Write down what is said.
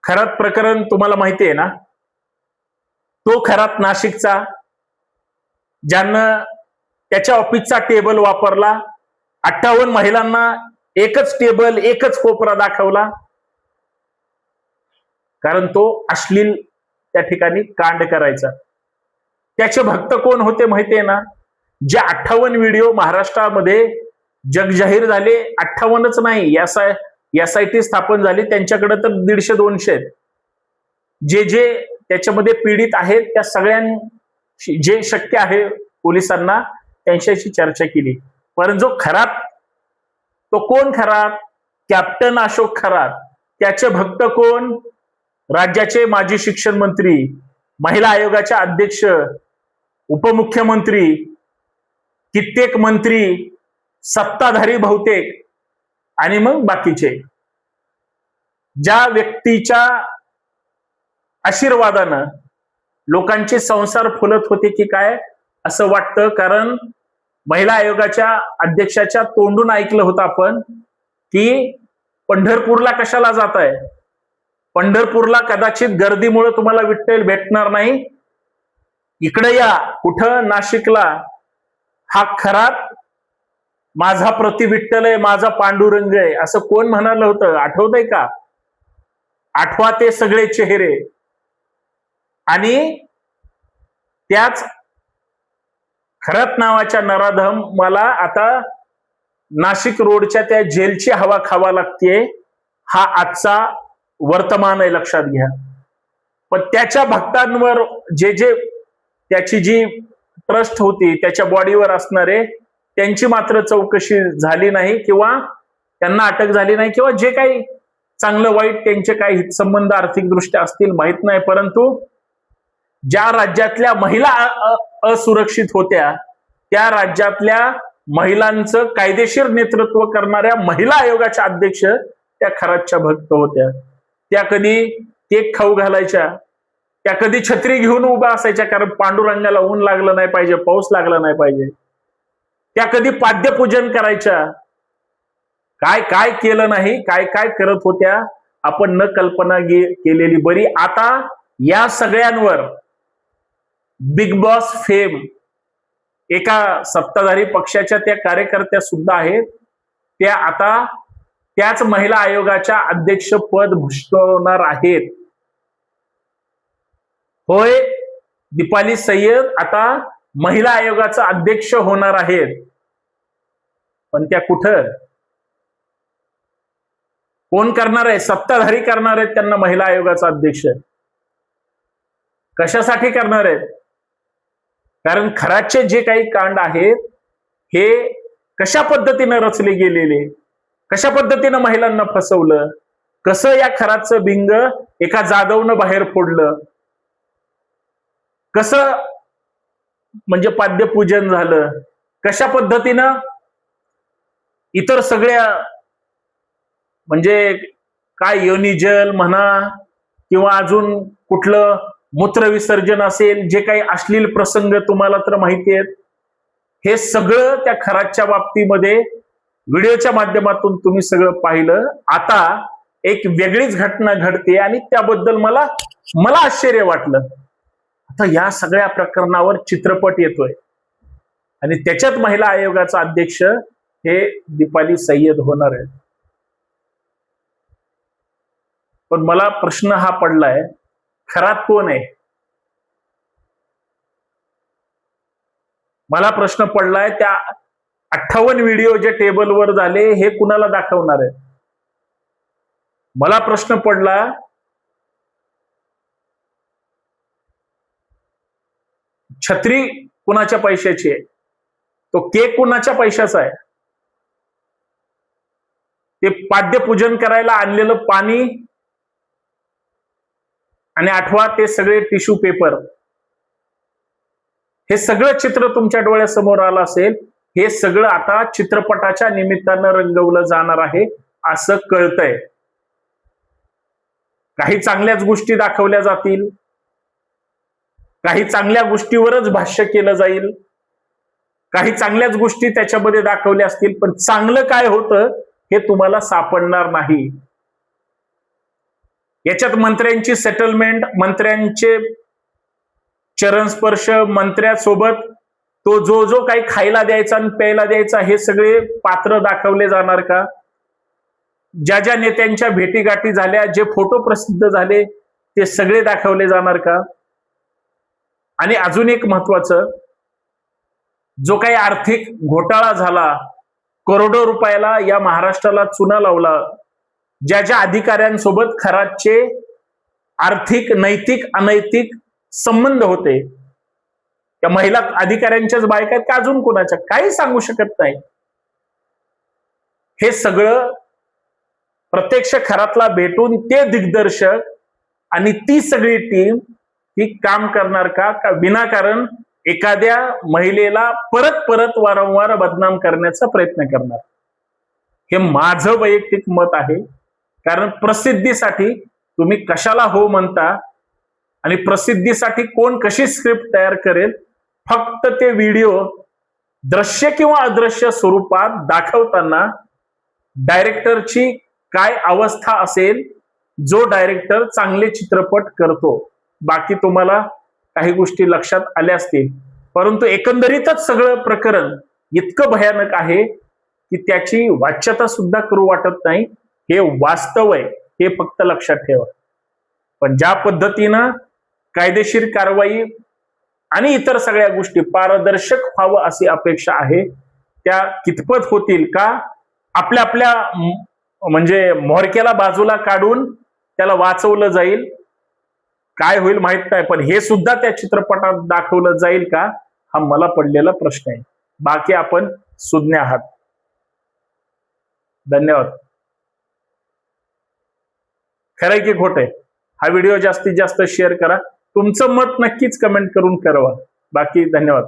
खरात प्रकरण तुम्हाला माहिती आहे ना? तो खरात नाशिकचा, ज्यानं त्याच्या ऑफिसचा टेबल वापरला, 58 महिलांना एकच टेबल एकच कोपरा दाखवला, कारण तो अश्लील त्या ठिकाणी कांड करायचा. त्याचे भक्त कोण होते माहितीये ना? जे 58 व्हिडिओ महाराष्ट्रामध्ये जगजाहीर झाले, 58च नाही, एसआयटी स्थापन झाली, त्यांच्याकडे तर 150-200 आहेत. जे जे त्याच्यामध्ये पीडित आहेत त्या सगळ्यांशी जे शक्य आहे पोलिसांना त्यांच्याशी चर्चा केली. पण जो खरात, तो कोण खरात? कॅप्टन अशोक खरात. त्याचे भक्त कोण? राज्याचे माजी शिक्षण मंत्री, महिला आयोगाच्या अध्यक्ष, उपमुख्यमंत्री, कित्येक मंत्री, सत्ताधारी बहुतेक, आणि मग बाकीचे. ज्या व्यक्तीच्या आशीर्वादानं लोकांचे संसार फुलत होते की काय असं वाटतं, कारण महिला आयोगाच्या अध्यक्षाच्या तोंडून ऐकलं होतं आपण की पंढरपूरला कशाला जाताय? पंढरपूरला कदाचित गर्दीमुळे तुम्हाला विठ्ठल भेटणार नाही, इकडे या. कुठं? नाशिकला. हा खरात माझा प्रति विठ्ठल आहे, माझा पांडुरंग आहे, असं कोण म्हणालं होतं? आठवतंय का? आठवा ते सगळे चेहरे. आणि त्याच खरात नावाच्या नराधम मला आता नाशिक रोडच्या त्या जेलची हवा खावा लागते, हा आजचा वर्तमान आहे, लक्षात घ्या. पण त्याच्या भक्तांवर जे जे त्याची जी ट्रस्ट होती त्याच्या बॉडीवर असणारे, त्यांची मात्र चौकशी झाली नाही किंवा त्यांना अटक झाली नाही, किंवा जे काही चांगलं वाईट त्यांचे काही हितसंबंध आर्थिकदृष्ट्या असतील माहित नाही. परंतु ज्या राज्यातल्या महिला असुरक्षित होत्या त्या राज्यातल्या महिलांचं कायदेशीर नेतृत्व करणाऱ्या महिला आयोगाच्या अध्यक्ष त्या खरातच्या भक्त होत्या. त्या कधी केक खाऊ घालायच्या, त्या कधी छत्री घेऊन उभा असायच्या, कारण पांडुरंगाला ऊन लागलं नाही पाहिजे, पाऊस लागला नाही पाहिजे. त्या कधी पाद्यपूजन करायच्या. काय काय केलं नाही, काय काय करत होत्या, आपण न कल्पना केलेली बरी. आता या सगळ्यांवर बिग बॉस फेम एका सत्ताधारी पक्षाच्या त्या कार्यकर्त्या सुद्धा आहेत, त्या आता त्याच महिला आयोगाच्या अध्यक्ष पद भूषवणार आहेत. होय, दीपाली सय्यद आता महिला आयोगाचा अध्यक्ष होणार आहेत. पण त्या कुठं? कोण करणार आहे? सत्ताधारी करणार आहेत त्यांना महिला आयोगाचा अध्यक्ष. कशासाठी करणार आहेत? कारण खरातचे जे काही कांड आहेत हे कशा पद्धतीने रचले गेलेले, कशा पद्धतीने महिलांना फसवलं, कसं या खरातचं भिंग एका जाधवनं बाहेर फोडलं, कसं म्हणजे पाद्यपूजन झालं, कशा पद्धतीनं इतर सगळ्या म्हणजे काय योनिजल म्हणा किंवा अजून कुठलं मूत्रविसर्जन असेल, जे काही अश्लील प्रसंग तुम्हाला तर माहिती आहेत, हे सगळं त्या खरातच्या बाबतीमध्ये व्हिडिओच्या माध्यमातून तुम्ही सगळं पाहिलं. आता एक वेगळीच घटना घडते आणि त्याबद्दल मला आश्चर्य वाटलं. आता या सगळ्या प्रकरणावर चित्रपट येतोय आणि त्याच्यात महिला आयोगाचा अध्यक्ष हे दीपाली सय्यद होणार आहे. पण मला प्रश्न हा पडलाय, खरात कोण आहे? मला प्रश्न पडलाय, त्या 58 व्हिडिओ जे टेबलवर झाले हे कुणाला दाखवणार आहे? मला प्रश्न पडला, छत्री कुणाच्या पैशाची आहे? तो केक कुणाच्या पैशाचा आहे? ते पाद्यपूजन करायला आणलेलं पाणी आणि आठवा ते सगळे टिश्यू पेपर, हे सगळं चित्र तुमच्या डोळ्यासमोर आलं असेल. हे सगळं आता चित्रपटाच्या निमित्तानं रंगवलं जाणार आहे असं कळतंय. काही चांगल्याच गोष्टी दाखवल्या जातील, काही चांगल्या गोष्टीवरच भाष्य केलं जाईल, काही चांगल्याच गोष्टी त्याच्यामध्ये दाखवल्या असतील, पण चांगलं काय होतं हे तुम्हाला सापडणार नाही. याच्यात मंत्र्यांची सेटलमेंट, मंत्र्यांचे चरणस्पर्श, मंत्र्यासोबत तो जो जो काही खायला द्यायचा आणि प्यायला द्यायचा हे सगळे पात्र दाखवले जाणार का? ज्या ज्या नेत्यांच्या भेटीगाठी झाल्या, जे फोटो प्रसिद्ध झाले ते सगळे दाखवले जाणार का? आणि अजून एक महत्वाचं, जो काही आर्थिक घोटाळा झाला, करोडो रुपयाला या महाराष्ट्राला चुना लावला, ज्या ज्या अधिकाऱ्यांसोबत खराबचे आर्थिक, नैतिक, अनैतिक संबंध होते, त्या महिला अधिकाऱ्यांच्याच बायका आहेत का अजून कोणाच्या, काही सांगू शकत नाही. हे सगळं प्रत्यक्ष खरातला भेटून ते दिग्दर्शक आणि ती सगळी टीम ही काम करणार का? का विनाकारण एखाद्या महिलेला परत परत वारंवार बदनाम करण्याचा प्रयत्न करणार? हे माझं वैयक्तिक मत आहे. कारण प्रसिद्धीसाठी तुम्ही कशाला हो म्हणता आणि प्रसिद्धीसाठी कोण कशी स्क्रिप्ट तयार करेल, फक्त ते व्हिडिओ दृश्य किंवा अदृश्य स्वरूपात दाखवताना डायरेक्टरची काय अवस्था असेल, जो डायरेक्टर चांगले चित्रपट करतो. बाकी तुम्हाला काही गोष्टी लक्षात आल्या असतील, परंतु एकंदरीतच सगळं प्रकरण इतकं भयानक आहे की त्याची वाच्यता सुद्धा करू वाटत नाही. हे वास्तव आहे, हे फक्त लक्षात ठेवा. पण ज्या पद्धतीनं कायदेशीर कारवाई आणि इतर सगळ्या गोष्टी पारदर्शक व्हावं अशी अपेक्षा आहे, त्या कितपत होतील का? आपल्या आपल्या म्हणजे म्होरक्याला बाजूला काढून त्याला वाचवलं जाईल, काय होईल माहित नाही. पण हे सुद्धा त्या चित्रपटात दाखवलं जाईल का, हा मला पडलेला प्रश्न आहे. बाकी आपण सुज्ञ आहात. धन्यवाद. खरंय की खोटंय? हा व्हिडिओ जास्तीत जास्त शेअर करा. तुमचं मत नक्कीच कमेंट करून कळवा. बाकी धन्यवाद.